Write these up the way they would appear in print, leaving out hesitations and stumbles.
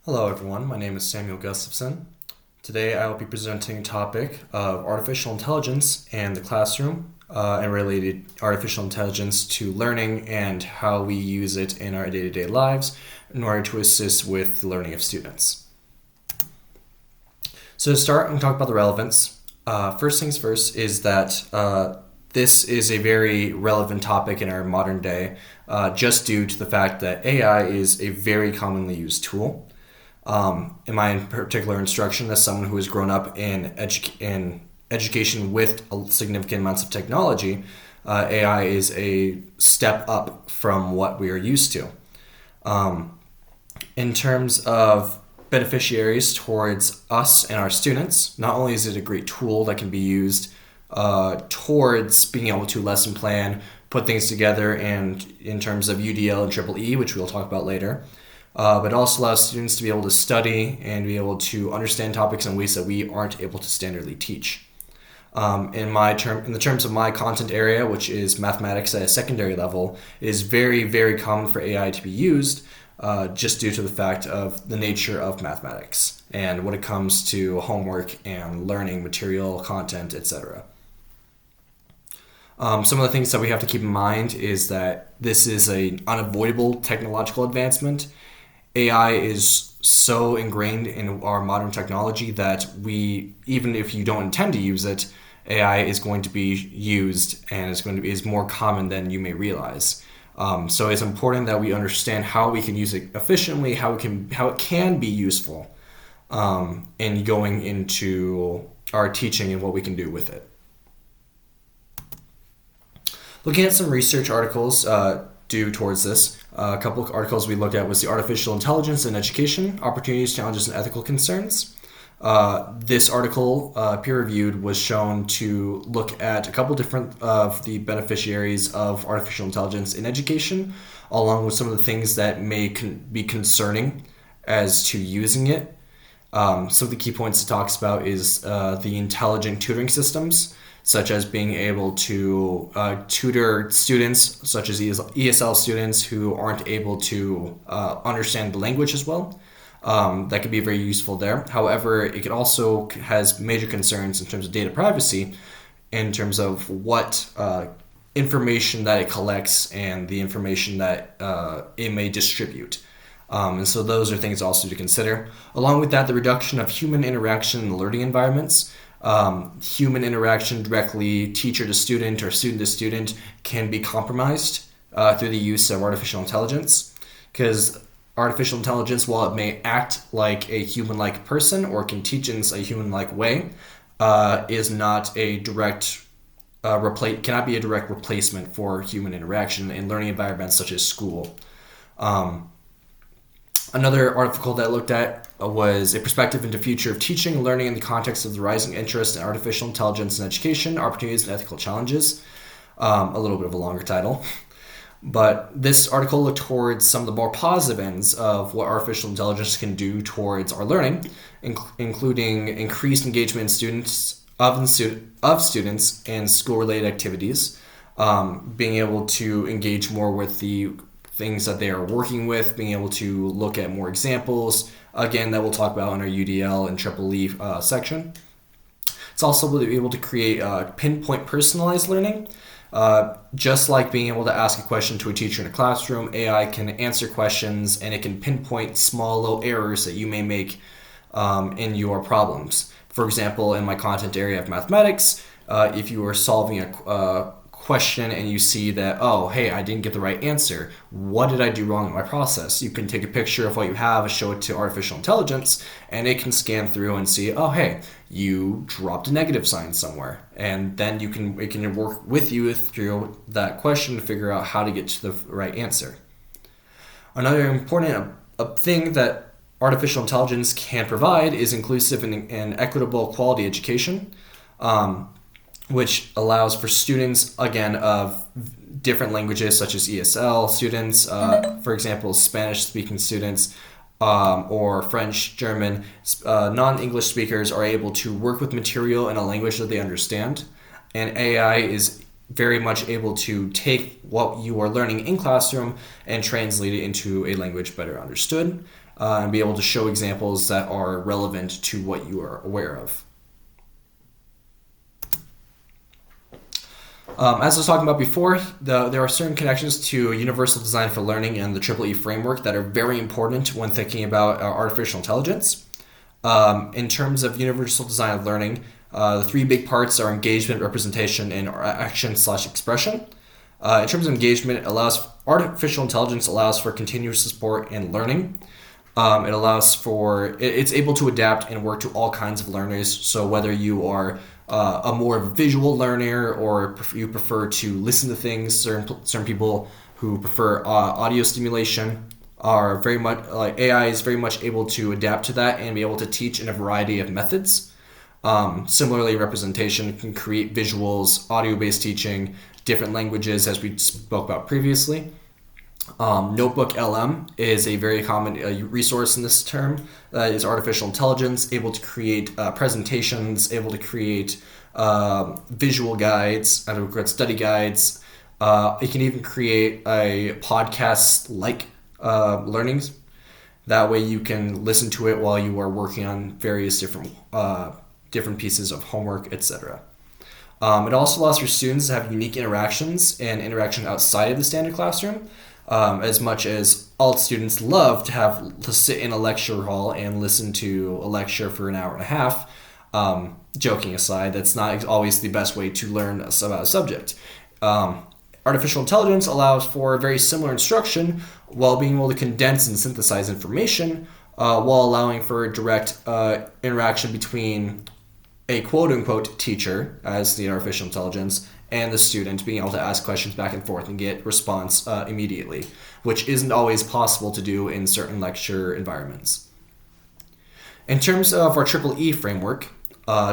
Hello everyone, my name is Samuel Gustafson. Today I will be presenting a topic of artificial intelligence and the classroom and related artificial intelligence to learning and how we use it in our day-to-day lives in order to assist with the learning of students. So to start, I'm going to talk about the relevance. First things first is that this is a very relevant topic in our modern day just due to the fact that AI is a very commonly used tool. In my particular instruction, as someone who has grown up in education with significant amounts of technology, AI is a step up from what we are used to. In terms of beneficiaries towards us and our students, not only is it a great tool that can be used towards being able to lesson plan, put things together, and in terms of UDL and Triple E, which we'll talk about later, but it also allows students to be able to study and be able to understand topics in ways that we aren't able to standardly teach. In the terms of my content area, which is mathematics at a secondary level, it is very, very common for AI to be used just due to the fact of the nature of mathematics and when it comes to homework and learning material, content, etc. Some of the things that we have to keep in mind is that this is an unavoidable technological advancement. AI is so ingrained in our modern technology that even if you don't intend to use it, AI is going to be used and is more common than you may realize. So it's important that we understand how we can use it efficiently, how it can be useful in going into our teaching and what we can do with it. Looking at some research articles due towards this, a couple of articles we looked at was the artificial intelligence in education, opportunities, challenges, and ethical concerns. This article, peer-reviewed, was shown to look at a couple different of the beneficiaries of artificial intelligence in education, along with some of the things that may be concerning as to using it. Some of the key points it talks about is the intelligent tutoring systems, such as being able to tutor students, such as ESL students who aren't able to understand the language as well. That could be very useful there. However, it also has major concerns in terms of data privacy, in terms of what information that it collects and the information that it may distribute. And so those are things also to consider. Along with that, the reduction of human interaction in learning environments. Human interaction directly teacher to student or student to student can be compromised through the use of artificial intelligence, because artificial intelligence, while it may act like a human-like person or can teach in a human-like way, is not a direct cannot be a direct replacement for human interaction in learning environments such as school. Another article that I looked at was a perspective into future of teaching and learning in the context of the rising interest in artificial intelligence in education, opportunities and ethical challenges. A little bit of a longer title. But this article looked towards some of the more positive ends of what artificial intelligence can do towards our learning, including increased engagement in students in school-related activities, being able to engage more with the things that they are working with, being able to look at more examples, again, that we'll talk about in our UDL and Triple E section. It's also able to create pinpoint personalized learning. Just like being able to ask a question to a teacher in a classroom, AI can answer questions and it can pinpoint small little errors that you may make in your problems. For example, in my content area of mathematics, if you are solving a question and you see that, oh, hey, I didn't get the right answer. What did I do wrong in my process? You can take a picture of what you have, show it to artificial intelligence, and it can scan through and see, oh, hey, you dropped a negative sign somewhere. And then it can work with you through that question to figure out how to get to the right answer. Another important thing that artificial intelligence can provide is inclusive and equitable quality education. Which allows for students, again, of different languages such as ESL students, for example, Spanish-speaking students, or French, German, non-English speakers are able to work with material in a language that they understand. And AI is very much able to take what you are learning in classroom and translate it into a language better understood. and be able to show examples that are relevant to what you are aware of. As I was talking about before, there are certain connections to Universal Design for Learning and the EEE framework that are very important when thinking about artificial intelligence. In terms of Universal Design of Learning, the three big parts are engagement, representation, and action/expression. In terms of engagement, artificial intelligence allows for continuous support and learning. It's able to adapt and work to all kinds of learners. So whether you are a more visual learner or you prefer to listen to things, certain people who prefer audio stimulation are very much like AI is very much able to adapt to that and be able to teach in a variety of methods. Similarly, representation can create visuals, audio-based teaching, different languages, as we spoke about previously. Notebook LM is a very common resource in this term. Is artificial intelligence able to create presentations, able to create visual guides, study guides. It can even create a podcast-like learnings. That way you can listen to it while you are working on various different pieces of homework, etc. It also allows for students to have unique interactions and interaction outside of the standard classroom. As much as all students love to sit in a lecture hall and listen to a lecture for an hour and a half, joking aside, that's not always the best way to learn about a subject. Artificial intelligence allows for very similar instruction while being able to condense and synthesize information while allowing for direct interaction between a quote-unquote teacher, as the artificial intelligence, and the student being able to ask questions back and forth and get response immediately, which isn't always possible to do in certain lecture environments. In terms of our EEE framework,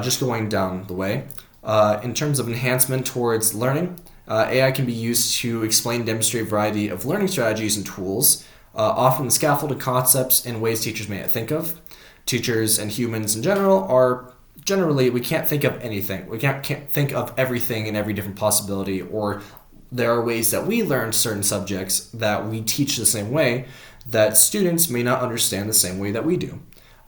just going down the way, in terms of enhancement towards learning, AI can be used to explain and demonstrate a variety of learning strategies and tools, often scaffolded concepts in ways teachers may not think of. Teachers and humans in general we can't think of anything. We can't think of everything and every different possibility, or there are ways that we learn certain subjects that we teach the same way that students may not understand the same way that we do.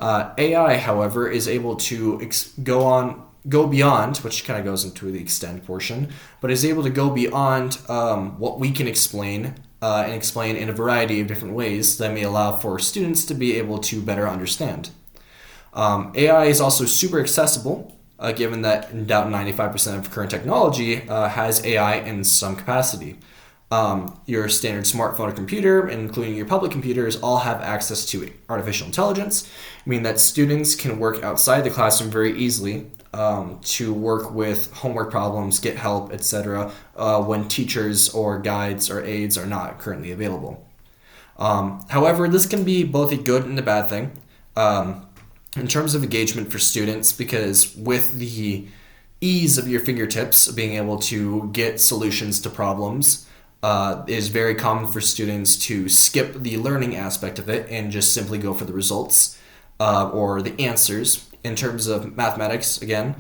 AI, however, is able to go beyond, which kind of goes into the extend portion, but is able to go beyond what we can explain and explain in a variety of different ways that may allow for students to be able to better understand. AI is also super accessible, given that about 95% of current technology has AI in some capacity. Your standard smartphone or computer, including your public computers, all have access to artificial intelligence, meaning that students can work outside the classroom very easily to work with homework problems, get help, etc., when teachers or guides or aides are not currently available. However, this can be both a good and a bad thing. In terms of engagement for students, because with the ease of your fingertips, being able to get solutions to problems, it is very common for students to skip the learning aspect of it and just simply go for the results or the answers. In terms of mathematics, again,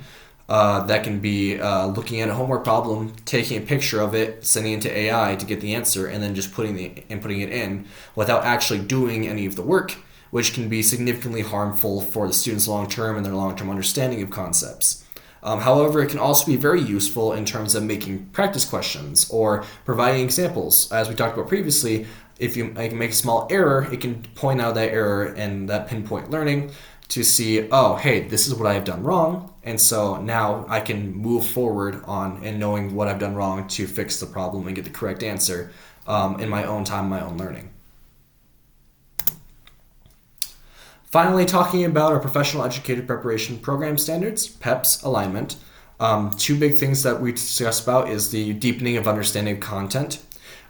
that can be looking at a homework problem, taking a picture of it, sending it to AI to get the answer, and then just putting it in without actually doing any of the work, which can be significantly harmful for the students' long-term and their long-term understanding of concepts. However, it can also be very useful in terms of making practice questions or providing examples. As we talked about previously, if you make a small error, it can point out that error and that pinpoint learning to see, oh, hey, this is what I have done wrong, and so now I can move forward on and knowing what I've done wrong to fix the problem and get the correct answer in my own time, my own learning. Finally, talking about our Professional Educator Preparation Program Standards, PEPS alignment. Two big things that we discussed about is the deepening of understanding of content.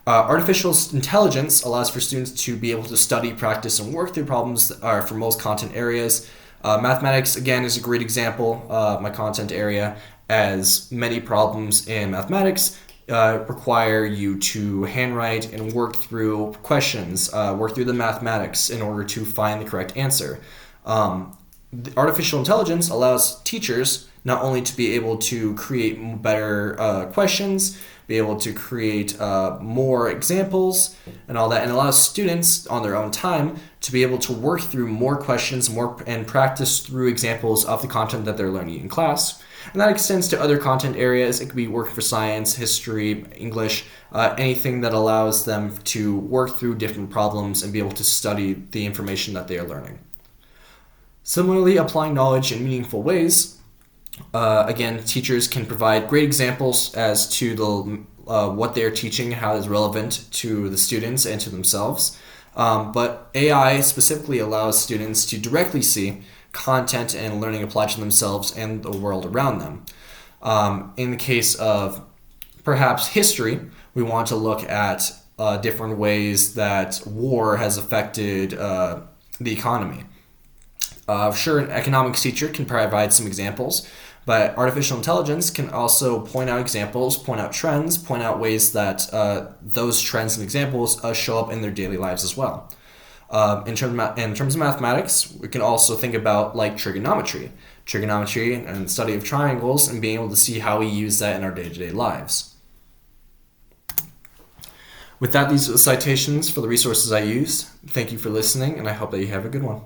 Artificial intelligence allows for students to be able to study, practice, and work through problems that are for most content areas. Mathematics, again, is a great example, my content area, as many problems in mathematics require you to handwrite and work through questions, work through the mathematics in order to find the correct answer. Artificial intelligence allows teachers not only to be able to create better questions, be able to create more examples and all that, and allows students on their own time to be able to work through more questions and practice through examples of the content that they're learning in class. And that extends to other content areas. It could be working for science, history, English, anything that allows them to work through different problems and be able to study the information that they are learning. Similarly, applying knowledge in meaningful ways. Again, teachers can provide great examples as to what they're teaching, how it's relevant to the students and to themselves. But AI specifically allows students to directly see content and learning applied to themselves and the world around them. In the case of perhaps history, we want to look at different ways that war has affected the economy. Sure, an economics teacher can provide some examples, but artificial intelligence can also point out examples, point out trends, point out ways that those trends and examples show up in their daily lives as well. In terms of mathematics, we can also think about like trigonometry and the study of triangles and being able to see how we use that in our day-to-day lives. With that, these are the citations for the resources I used. Thank you for listening, and I hope that you have a good one.